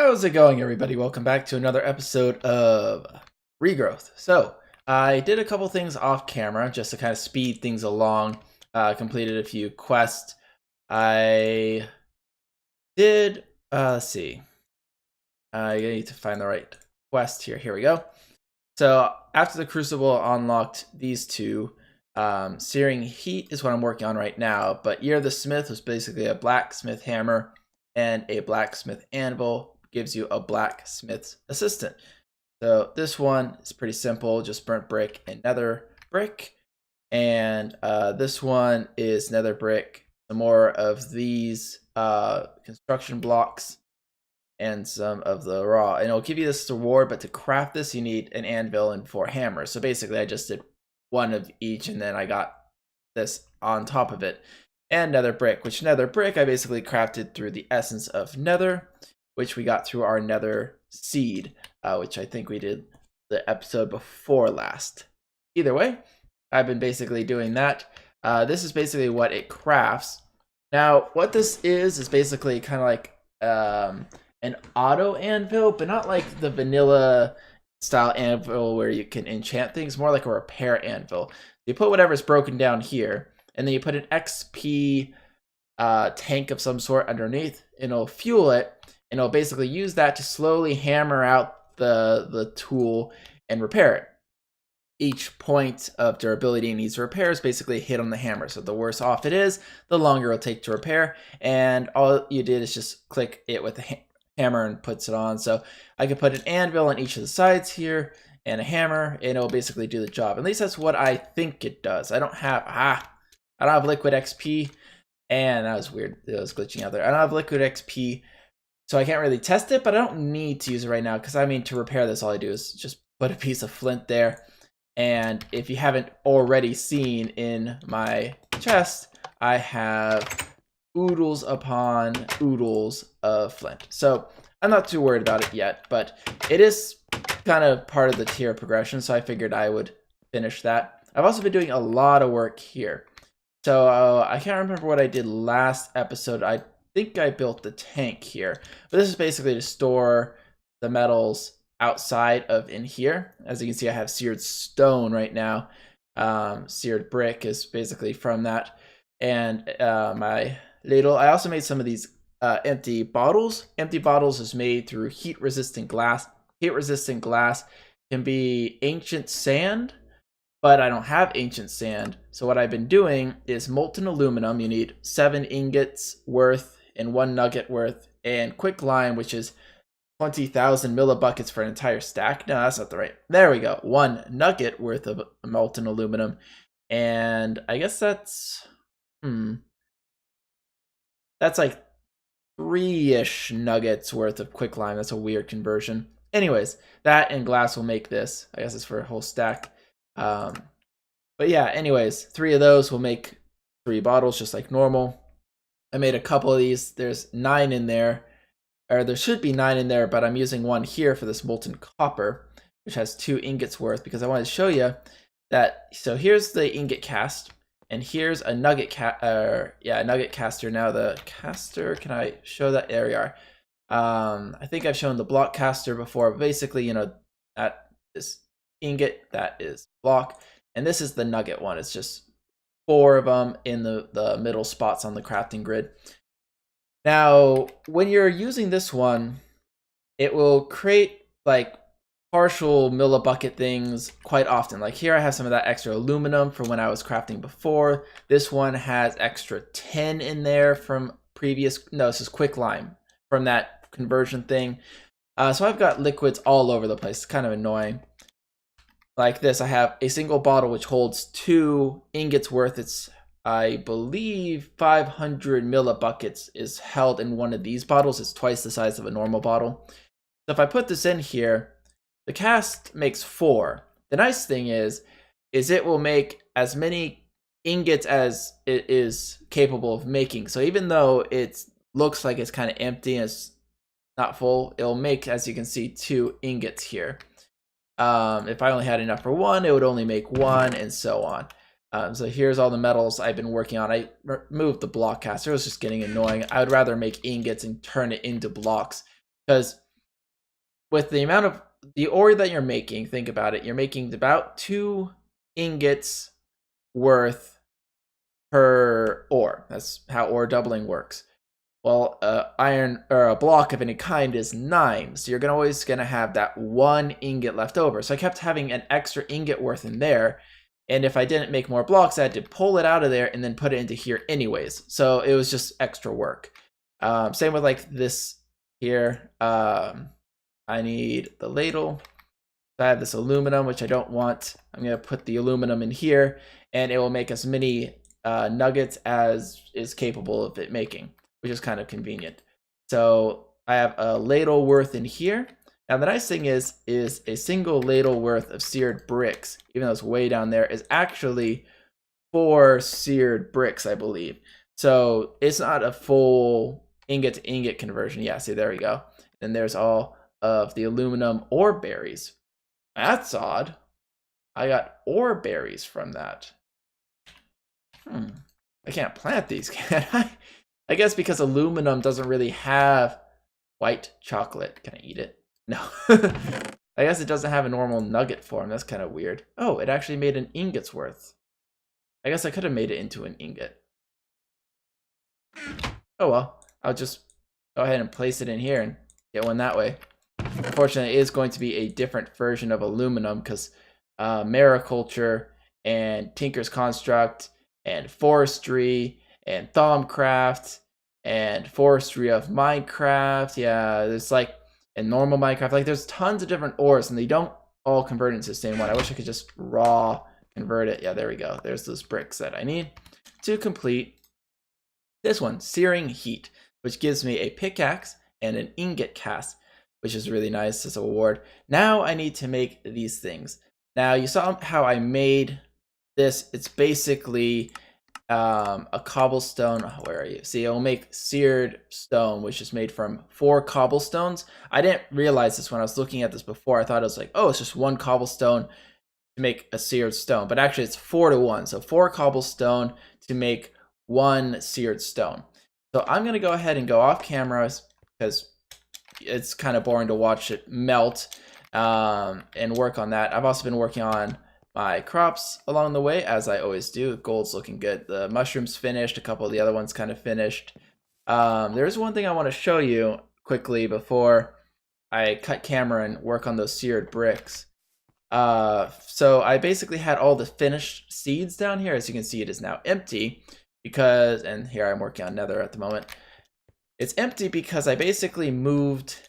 How's it going, everybody? Welcome back to another episode of Regrowth. So, I did a couple things off camera just to kind of speed things along. Completed a few quests. I did, let's see. I need to find the right quest here. Here we go. So, after the Crucible unlocked these two, Searing Heat is what I'm working on right now, but Year of the Smith was basically a blacksmith hammer and a blacksmith anvil. Gives you a blacksmith's assistant. So this one is pretty simple, just burnt brick and nether brick. And this one is nether brick, some more of these construction blocks, and some of the raw. And it'll give you this reward, but to craft this, you need an anvil and 4 hammers. So basically, I just did one of each, and then I got this on top of it. And nether brick, which nether brick I basically crafted through the essence of nether, which we got through our nether seed, which I think we did the episode before last. Either way, I've been basically doing that. This is basically what it crafts. Now, what this is basically kind of like an auto anvil, but not like the vanilla style anvil where you can enchant things, more like a repair anvil. You put whatever's broken down here, and then you put an XP tank of some sort underneath, and it'll fuel it. And it'll basically use that to slowly hammer out the tool and repair it. Each point of durability needs repairs basically hit on the hammer. So the worse off it is, the longer it'll take to repair. And all you did is just click it with the hammer and puts it on. So I could put an anvil on each of the sides here and a hammer, and it'll basically do the job. At least that's what I think it does. I don't have liquid XP, and that was weird. It was glitching out there. I don't have liquid XP. So I can't really test it, but I don't need to use it right now because, I mean, to repair this, all I do is just put a piece of flint there. And if you haven't already seen in my chest, I have oodles upon oodles of flint. So I'm not too worried about it yet, but it is kind of part of the tier progression, so I figured I would finish that. I've also been doing a lot of work here. So I can't remember what I did last episode. I think I built the tank here, but this is basically to store the metals outside of in here. As you can see, I have seared stone right now. Seared brick is basically from that, and my ladle. I also made some of these empty bottles. Empty bottles is made through heat resistant glass. Heat resistant glass can be ancient sand, but I don't have ancient sand. So what I've been doing is molten aluminum. You need 7 ingots worth and 1 nugget worth, and quicklime, which is 20,000 millibuckets for an entire stack. No, that's not the right. There we go. 1 nugget worth of molten aluminum, and I guess that's like 3-ish nuggets worth of quicklime. That's a weird conversion. Anyways, that and glass will make this. I guess it's for a whole stack. But yeah, anyways, 3 of those will make 3 bottles, just like normal. I made a couple of these. There's 9 in there, or there should be 9 in there, but I'm using 1 here for this molten copper, which has 2 ingots worth, because I wanted to show you that. So here's the ingot cast, and here's a nugget nugget caster. Now the caster, can I show that? There we are. I think I've shown the block caster before. But basically, you know, that is ingot, that is block, and this is the nugget one. It's just 4 of them in the middle spots on the crafting grid. Now, when you're using this one, it will create like partial millibucket things quite often. Like here I have some of that extra aluminum from when I was crafting before. This one has extra 10 in there from previous, no, this is quicklime from that conversion thing. So I've got liquids all over the place. It's kind of annoying. Like this, I have a single bottle which holds 2 ingots worth. It's, I believe, 500 millibuckets is held in one of these bottles. It's twice the size of a normal bottle. So if I put this in here, the cast makes 4. The nice thing is it will make as many ingots as it is capable of making. So even though it looks like it's kind of empty and it's not full, it'll make, as you can see, 2 ingots here. If I only had enough for 1, it would only make 1, and so on. So here's all the metals I've been working on. I removed the block caster. It was just getting annoying. I would rather make ingots and turn it into blocks, because with the amount of the ore that you're making, think about it. You're making about 2 ingots worth per ore. That's how ore doubling works. Well, iron or a block of any kind is 9, so you're always gonna have that 1 ingot left over. So I kept having an extra ingot worth in there, and if I didn't make more blocks, I had to pull it out of there and then put it into here anyways. So it was just extra work. Same with like this here. I need the ladle. I have this aluminum, which I don't want. I'm gonna put the aluminum in here, and it will make as many nuggets as is capable of it making, which is kind of convenient. So I have a ladle worth in here. Now the nice thing is a single ladle worth of seared bricks, even though it's way down there, is actually 4 seared bricks, I believe. So it's not a full ingot to ingot conversion. Yeah, see, there we go. And there's all of the aluminum ore berries. That's odd. I got ore berries from that. I can't plant these, can I? I guess because aluminum doesn't really have white chocolate. Can I eat it? No. I guess it doesn't have a normal nugget form. That's kind of weird. Oh, it actually made an ingot's worth. I guess I could have made it into an ingot. Oh well, I'll just go ahead and place it in here and get one that way. Unfortunately, it is going to be a different version of aluminum because mariculture and Tinker's Construct and forestry and Thaumcraft and forestry of Minecraft. Yeah, there's like in normal Minecraft, like there's tons of different ores and they don't all convert into the same one. I wish I could just raw convert it. Yeah, there we go. There's those bricks that I need to complete this one, Searing Heat, which gives me a pickaxe and an ingot cast, which is really nice as a reward. Now I need to make these things. Now you saw how I made this. It's basically a cobblestone. Where are you? See, it'll make seared stone, which is made from 4 cobblestones. I didn't realize this when I was looking at this before. I thought it was like, oh, it's just 1 cobblestone to make a seared stone, but actually it's 4 to 1. So 4 cobblestone to make 1 seared stone. So I'm gonna go ahead and go off camera because it's kind of boring to watch it melt and work on that. I've also been working on my crops along the way, as I always do. Gold's looking good. The mushrooms finished. A couple of the other ones kind of finished. There's one thing I want to show you quickly before I cut camera and work on those seared bricks. So I basically had all the finished seeds down here. As you can see, it is now empty because, and here I'm working on nether at the moment. It's empty because I basically moved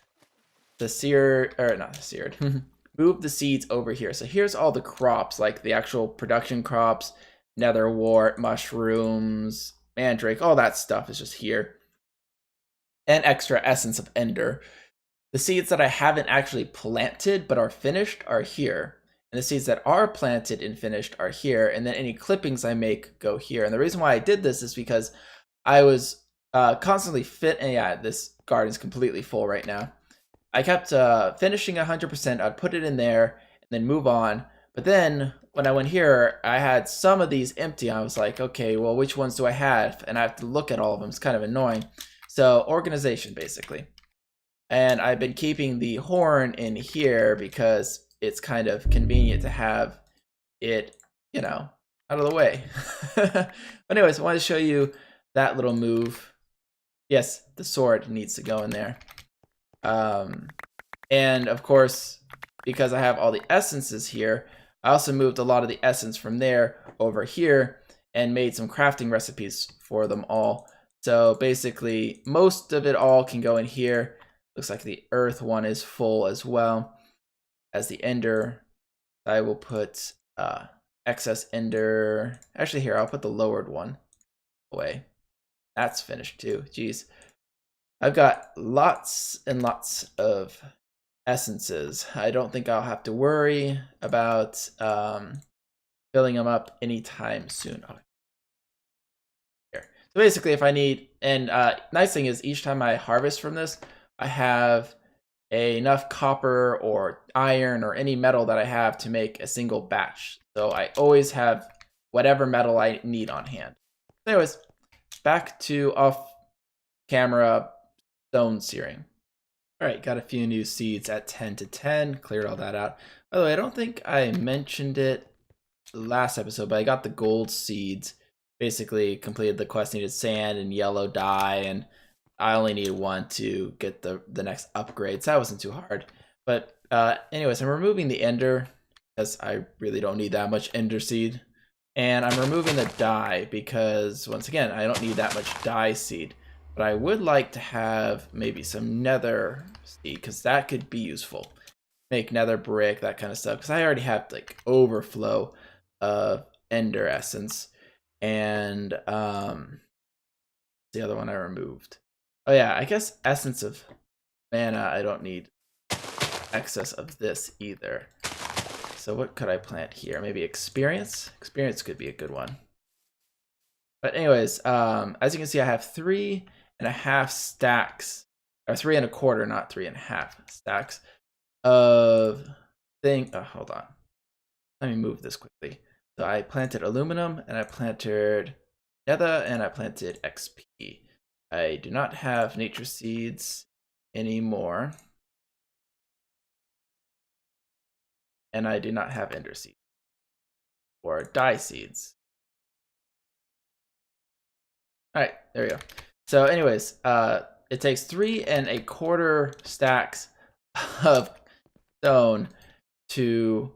the seared, or not seared, moved the seeds over here. So here's all the crops, like the actual production crops, nether wart, mushrooms, mandrake, all that stuff is just here. And extra essence of ender. The seeds that I haven't actually planted but are finished are here. And the seeds that are planted and finished are here. And then any clippings I make go here. And the reason why I did this is because I was constantly and yeah, this garden's completely full right now. I kept finishing 100%. I'd put it in there and then move on. But then when I went here, I had some of these empty. I was like, okay, well, which ones do I have? And I have to look at all of them. It's kind of annoying. So organization, basically. And I've been keeping the horn in here because it's kind of convenient to have it, you know, out of the way. But anyways, I wanted to show you that little move. Yes, the sword needs to go in there. And of course, because I have all the essences here, I also moved a lot of the essence from there over here and made some crafting recipes for them all. So basically, most of it all can go in here. Looks like the earth one is full as well as the ender. I will put excess ender. Actually, here, I'll put the lowered one away. That's finished too. Jeez. I've got lots and lots of essences. I don't think I'll have to worry about filling them up anytime soon. Oh, here. So basically, if I need, and nice thing is each time I harvest from this, I have enough copper or iron or any metal that I have to make a single batch. So I always have whatever metal I need on hand. Anyways, back to off camera stone searing. All right, got a few new seeds at 10 to 10. Cleared all that out. By the way, I don't think I mentioned it last episode, but I got the gold seeds. Basically completed the quest, needed sand and yellow dye, and I only needed one to get the next upgrade, so that wasn't too hard. But anyways, I'm removing the ender because I really don't need that much ender seed. And I'm removing the dye because, once again, I don't need that much dye seed. But I would like to have maybe some nether seed because that could be useful. Make nether brick, that kind of stuff. Because I already have like overflow of ender essence. And the other one I removed. Oh yeah, I guess essence of mana, I don't need excess of this either. So what could I plant here? Maybe experience? Experience could be a good one. But anyways, as you can see, I have 3.5 stacks, or 3 1/4, not 3.5 stacks of thing. Oh, hold on. Let me move this quickly. So I planted aluminum, and I planted nether, and I planted XP. I do not have nature seeds anymore. And I do not have ender seeds or dye seeds. All right, there we go. So anyways, it takes 3 1/4 stacks of stone to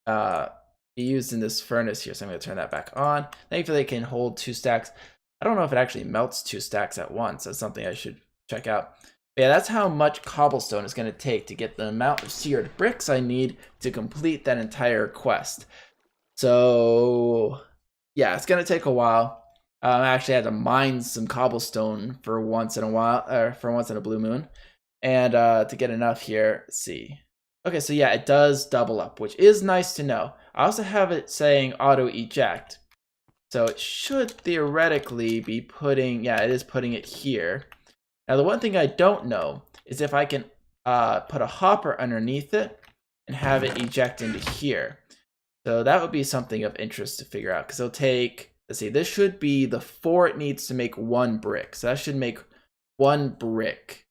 be used in this furnace here. So I'm going to turn that back on. Thankfully, it can hold 2 stacks. I don't know if it actually melts 2 stacks at once. That's something I should check out. But yeah, that's how much cobblestone it's going to take to get the amount of seared bricks I need to complete that entire quest. So yeah, it's going to take a while. I actually had to mine some cobblestone for once in a while, or for once in a blue moon, and to get enough here. Let's see. Okay, so yeah, it does double up, which is nice to know. I also have it saying auto eject, so it should theoretically be putting, yeah, it is putting it here. Now the one thing I don't know is if I can put a hopper underneath it and have it eject into here. So that would be something of interest to figure out, because it'll take, let's see, this should be the 4 it needs to make 1 brick. So that should make 1 brick.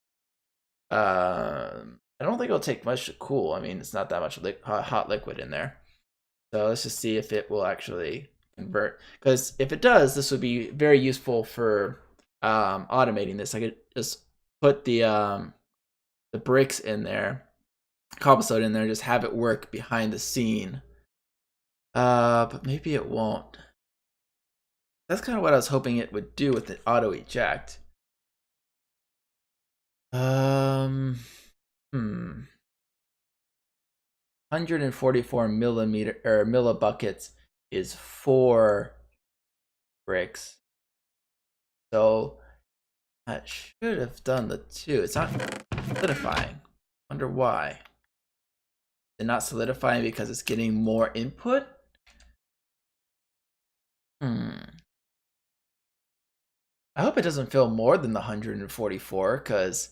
I don't think it'll take much to cool. I mean, it's not that much hot liquid in there. So let's just see if it will actually convert. Because if it does, this would be very useful for automating this. I could just put the bricks in there, cobblestone in there, just have it work behind the scene. But maybe it won't. That's kind of what I was hoping it would do with the auto eject. 144 millibuckets is 4 bricks. So that should have done the 2. It's not solidifying. Wonder why. It's not solidifying because it's getting more input? I hope it doesn't fill more than the 144, because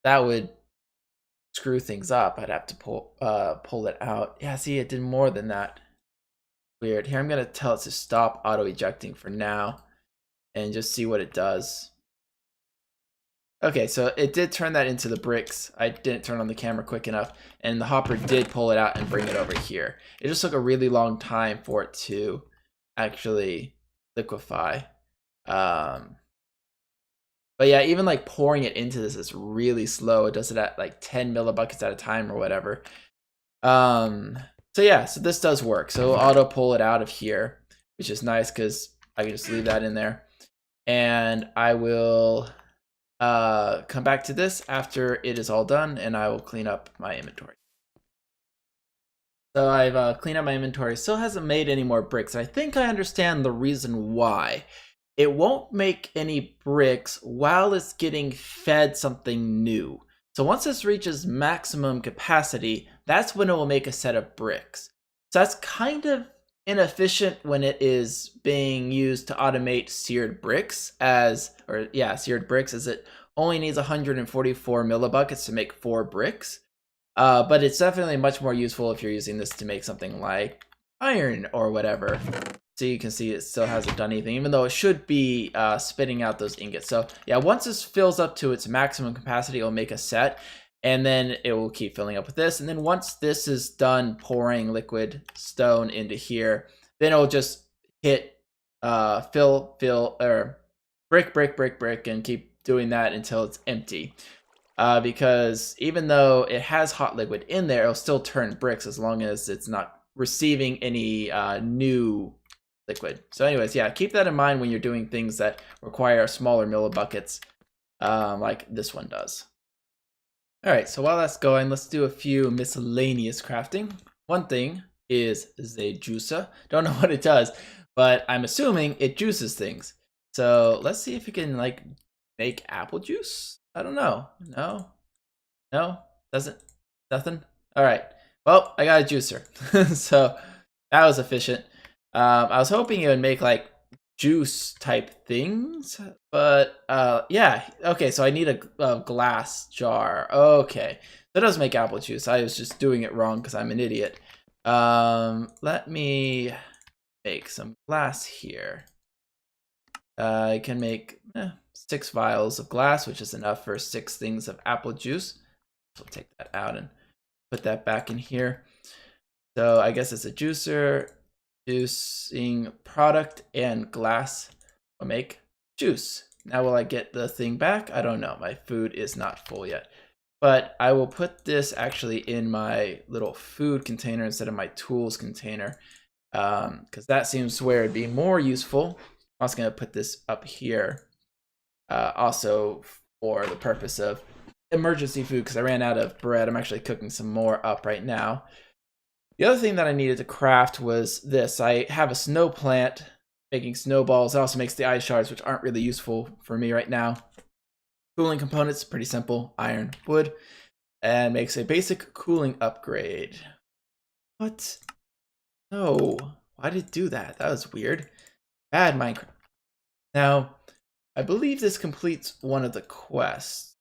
that would screw things up. I'd have to pull it out. Yeah, see, it did more than that. Weird. Here, I'm going to tell it to stop auto-ejecting for now and just see what it does. Okay, so it did turn that into the bricks. I didn't turn on the camera quick enough, and the hopper did pull it out and bring it over here. It just took a really long time for it to actually liquefy. But yeah, even like pouring it into this is really slow. It does it at like 10 millibuckets at a time or whatever. So yeah, so this does work. So auto pull it out of here, which is nice because I can just leave that in there. And I will come back to this after it is all done, and I will clean up my inventory. So I've cleaned up my inventory. Still hasn't made any more bricks. I think I understand the reason why. It won't make any bricks while it's getting fed something new. So once this reaches maximum capacity, that's when it will make a set of bricks. So that's kind of inefficient when it is being used to automate seared bricks seared bricks, as it only needs 144 millibuckets to make 4 bricks. But it's definitely much more useful if you're using this to make something like iron or whatever. So you can see it still hasn't done anything, even though it should be spitting out those ingots. So yeah, once this fills up to its maximum capacity, it'll make a set, and then it will keep filling up with this. And then once this is done pouring liquid stone into here, then it'll just hit fill, or brick, and keep doing that until it's empty. Because even though it has hot liquid in there, it'll still turn bricks as long as it's not receiving any new liquid. So anyways, yeah, keep that in mind when you're doing things that require smaller millibuckets, like this one does. All right, so while that's going, let's do a few miscellaneous crafting. One thing is the juicer. Don't know what it does, but I'm assuming it juices things. So let's see if we can like make apple juice. I don't know. No, doesn't, nothing. All right, well, I got a juicer. So that was efficient. I was hoping it would make like juice type things, but yeah, okay, so I need a glass jar. Okay, that does make apple juice. I was just doing it wrong because I'm an idiot. Let me make some glass here. I can make 6 vials of glass, which is enough for 6 things of apple juice. So I'll take that out and put that back in here. So I guess it's a juicer. Juicing product and glass will make juice. Now will I get the thing back? I don't know. My food is not full yet. But I will put this actually in my little food container instead of my tools container, because that seems where it'd be more useful. I'm also going to put this up here, also for the purpose of emergency food, because I ran out of bread. I'm actually cooking some more up right now. The other thing that I needed to craft was this. I have a snow plant making snowballs. It also makes the ice shards, which aren't really useful for me right now. Cooling components, pretty simple. Iron, wood, and makes a basic cooling upgrade. What? No. Why did it do that? That was weird. Bad Minecraft. Now, I believe this completes one of the quests.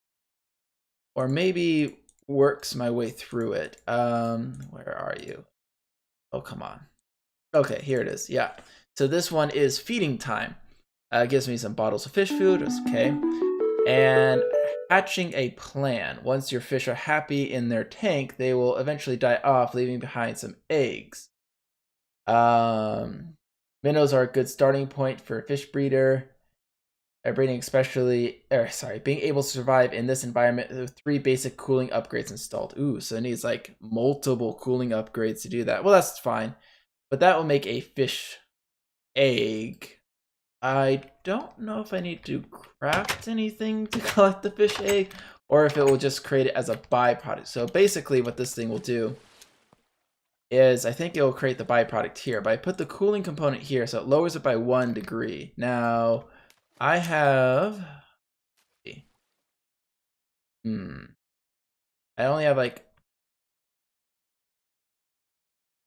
Or maybe works my way through it. Where are you? Oh, come on. Okay, here it is. Yeah. So this one is feeding time. Gives me some bottles of fish food. It's okay. And hatching a plan. Once your fish are happy in their tank, they will eventually die off, leaving behind some eggs. Minnows are a good starting point for a fish breeder. Breeding being able to survive in this environment with 3 basic cooling upgrades installed. Ooh, so it needs like multiple cooling upgrades to do that. Well, that's fine, but that will make a fish egg. I don't know if I need to craft anything to collect the fish egg, or if it will just create it as a byproduct. So basically what this thing will do is, I think it will create the byproduct here, but I put the cooling component here, so it lowers it by 1 degree. Now, I have, I only have like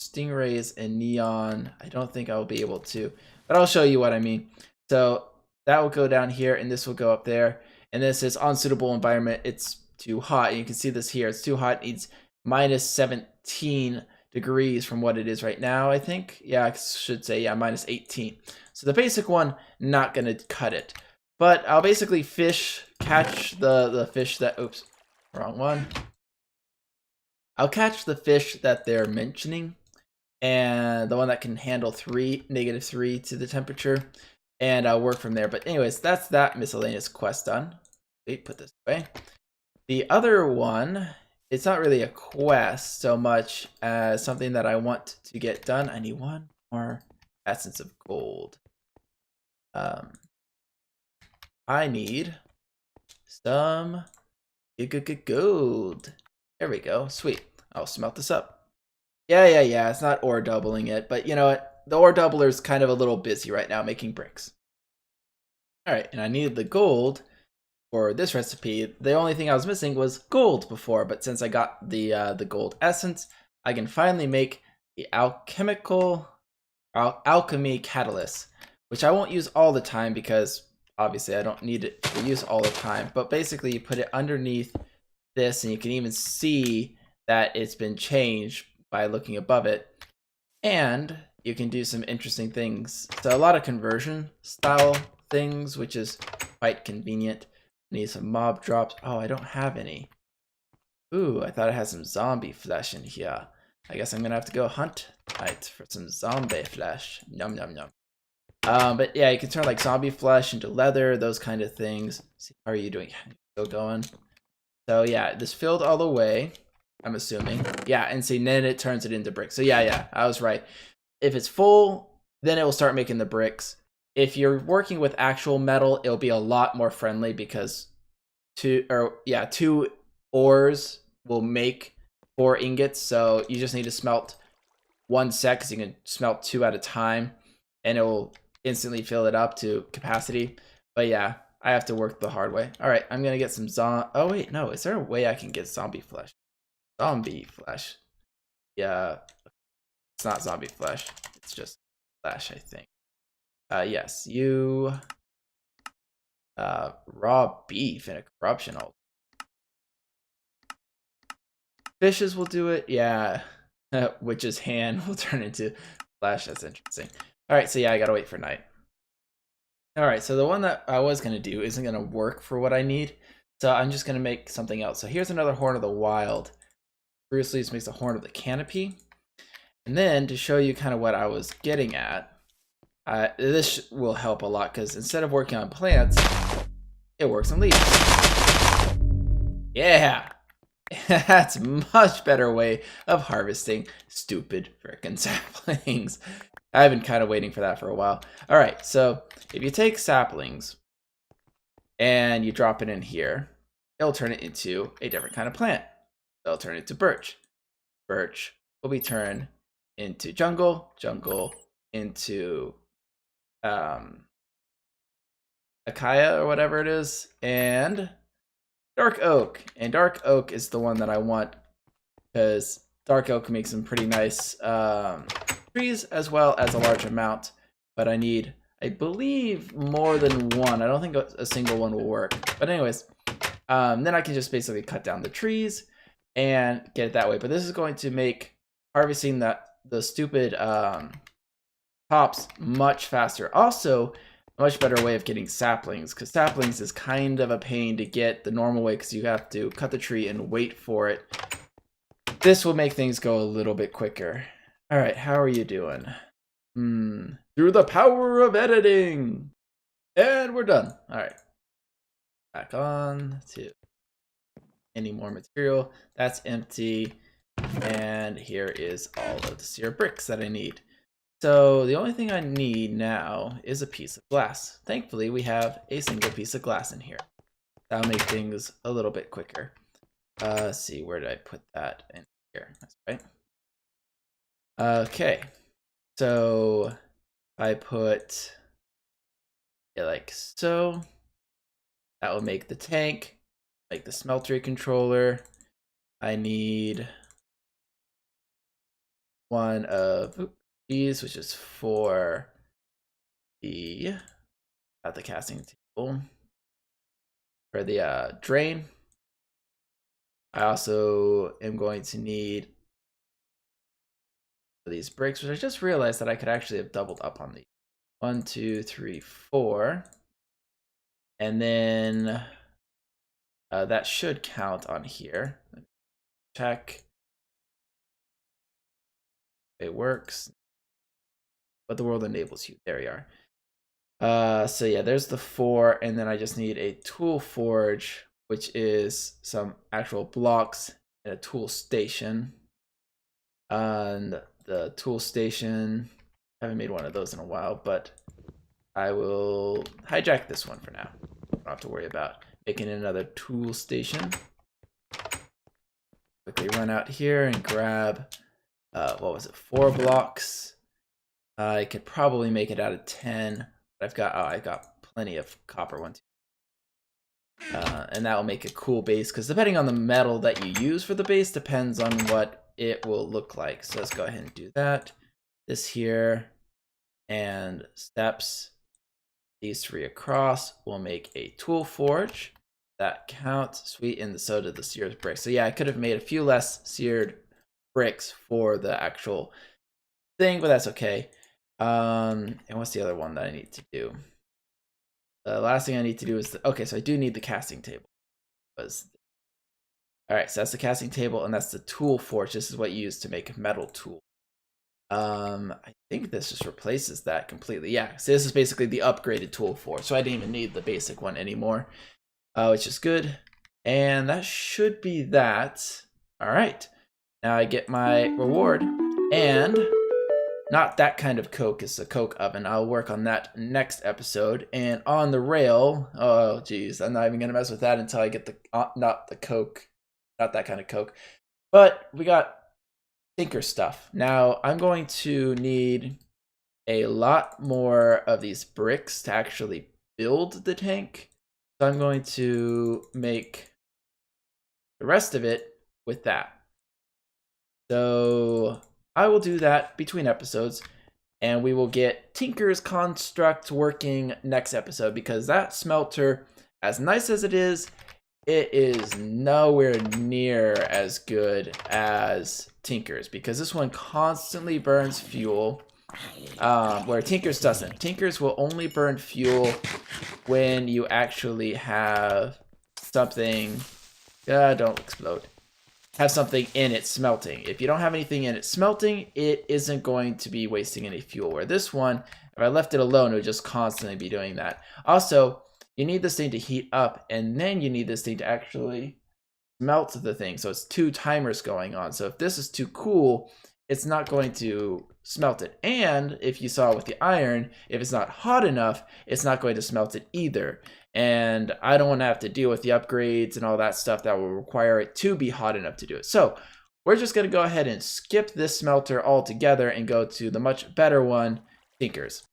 stingrays and neon. I don't think I will be able to, but I'll show you what I mean. So that will go down here, and this will go up there. And this is unsuitable environment. It's too hot. And you can see this here. It's too hot. It needs minus 17 degrees from what it is right now, I think. Yeah, I should say, yeah, minus 18. So the basic one, not going to cut it. But I'll basically catch the fish that, oops, wrong one. I'll catch the fish that they're mentioning, and the one that can handle -3 to the temperature, and I'll work from there. But anyways, that's that miscellaneous quest done. Wait, put this away. The other one, it's not really a quest so much as something that I want to get done. I need 1 more essence of gold. I need some gold. There we go. Sweet. I'll smelt this up. Yeah. It's not ore doubling it, but you know what? The ore doubler is kind of a little busy right now making bricks. All right, and I needed the gold for this recipe. The only thing I was missing was gold before, but since I got the gold essence, I can finally make the alchemy catalyst, which I won't use all the time because obviously I don't need it to use all the time. But basically, you put it underneath this, and you can even see that it's been changed by looking above it. And you can do some interesting things. So a lot of conversion style things, which is quite convenient. Need some mob drops. Oh, I don't have any. Ooh, I thought I had some zombie flesh in here. I guess I'm gonna have to go hunt tonight for some zombie flesh. Yum yum yum. But yeah, you can turn like zombie flesh into leather, those kind of things. See, how are you doing? Still going? So yeah, this filled all the way, I'm assuming. Yeah, and see, then it turns it into bricks. So yeah, I was right. If it's full, then it will start making the bricks. If you're working with actual metal, it'll be a lot more friendly because two ores will make 4 ingots. So you just need to smelt 1 sec, because you can smelt 2 at a time, and it will instantly fill it up to capacity. But yeah, I have to work the hard way. All right, I'm gonna get some oh wait, no, is there a way I can get zombie flesh? Zombie flesh. Yeah, it's not zombie flesh. It's just flesh, I think. Yes, you. Raw beef in a corruption ult. Fishes will do it. Yeah, witch's hand will turn into flesh. That's interesting. All right, so yeah, I gotta wait for night. All right, so the one that I was gonna do isn't gonna work for what I need, so I'm just gonna make something else. So here's another Horn of the Wild. Bruce Lee makes a Horn of the Canopy, and then to show you kind of what I was getting at, this will help a lot because instead of working on plants, it works on leaves. Yeah, that's a much better way of harvesting stupid frickin' saplings. I've been kind of waiting for that for a while. All right, so if you take saplings and you drop it in here, it'll turn it into a different kind of plant. It'll turn it into birch. Birch will be turned into jungle. Jungle into Acacia or whatever it is, and dark oak. And dark oak is the one that I want because dark oak makes some pretty nice trees as well as a large amount. But I need, I believe, more than one. I don't think a single one will work. But anyways, then I can just basically cut down the trees and get it that way. But this is going to make harvesting the stupid tops much faster. Also, a much better way of getting saplings, because saplings is kind of a pain to get the normal way because you have to cut the tree and wait for it. This will make things go a little bit quicker. All right, how are you doing? Through the power of editing. And we're done. All right. Back on to any more material. That's empty. And here is all of the sear bricks that I need. So the only thing I need now is a piece of glass. Thankfully, we have a single piece of glass in here. That'll make things a little bit quicker. Let's see, where did I put that in here? That's right. Okay, so I put it like so. That will make the tank, make the smeltery controller. I need one of these, which is for the at the casting table. For the drain, I also am going to need these bricks, which I just realized that I could actually have doubled up on these. 1, 2, 3, 4. And then that should count on here. Let me check. It works. But the world enables you. There you are. So yeah, there's the 4, and then I just need a tool forge, which is some actual blocks and a tool station. And the tool station, I haven't made one of those in a while, but I will hijack this one for now. Don't have to worry about making another tool station. Quickly run out here and grab, what was it, 4 blocks. I could probably make it out of 10. I've got plenty of copper ones. And that will make a cool base, because depending on the metal that you use for the base depends on what it will look like. So let's go ahead and do that. This here and steps. These 3 across will make a tool forge. That counts. Sweet, and so did the seared bricks. So yeah, I could have made a few less seared bricks for the actual thing, but that's okay. And what's the other one that I need to do? The last thing I need to do is, okay, so I do need the casting table. All right, so that's the casting table, and that's the tool forge. This is what you use to make a metal tool. I think this just replaces that completely. Yeah, so this is basically the upgraded tool forge. So I didn't even need the basic one anymore, which is good. And that should be that. All right, now I get my reward, and not that kind of coke, it's a coke oven. I'll work on that next episode. And on the rail, oh geez, I'm not even gonna mess with that until I get the not the coke, not that kind of coke. But we got tinker stuff. Now I'm going to need a lot more of these bricks to actually build the tank. So I'm going to make the rest of it with that. So I will do that between episodes, and we will get Tinker's Construct working next episode, because that smelter, as nice as it is nowhere near as good as Tinker's, because this one constantly burns fuel, where Tinker's doesn't. Tinker's will only burn fuel when you actually have something, don't explode, have something in it smelting. If you don't have anything in it smelting, it isn't going to be wasting any fuel, where this one, if I left it alone, it would just constantly be doing that. Also, you need this thing to heat up, and then you need this thing to actually smelt the thing. So it's two timers going on. So if this is too cool, it's not going to smelt it. And if you saw with the iron, if it's not hot enough, it's not going to smelt it either. And I don't want to have to deal with the upgrades and all that stuff that will require it to be hot enough to do it. So we're just going to go ahead and skip this smelter altogether and go to the much better one, Tinker's.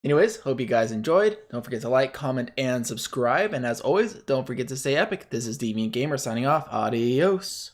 Anyways, hope you guys enjoyed. Don't forget to like, comment, and subscribe. And as always, don't forget to stay epic. This is DeviantGamer signing off. Adios.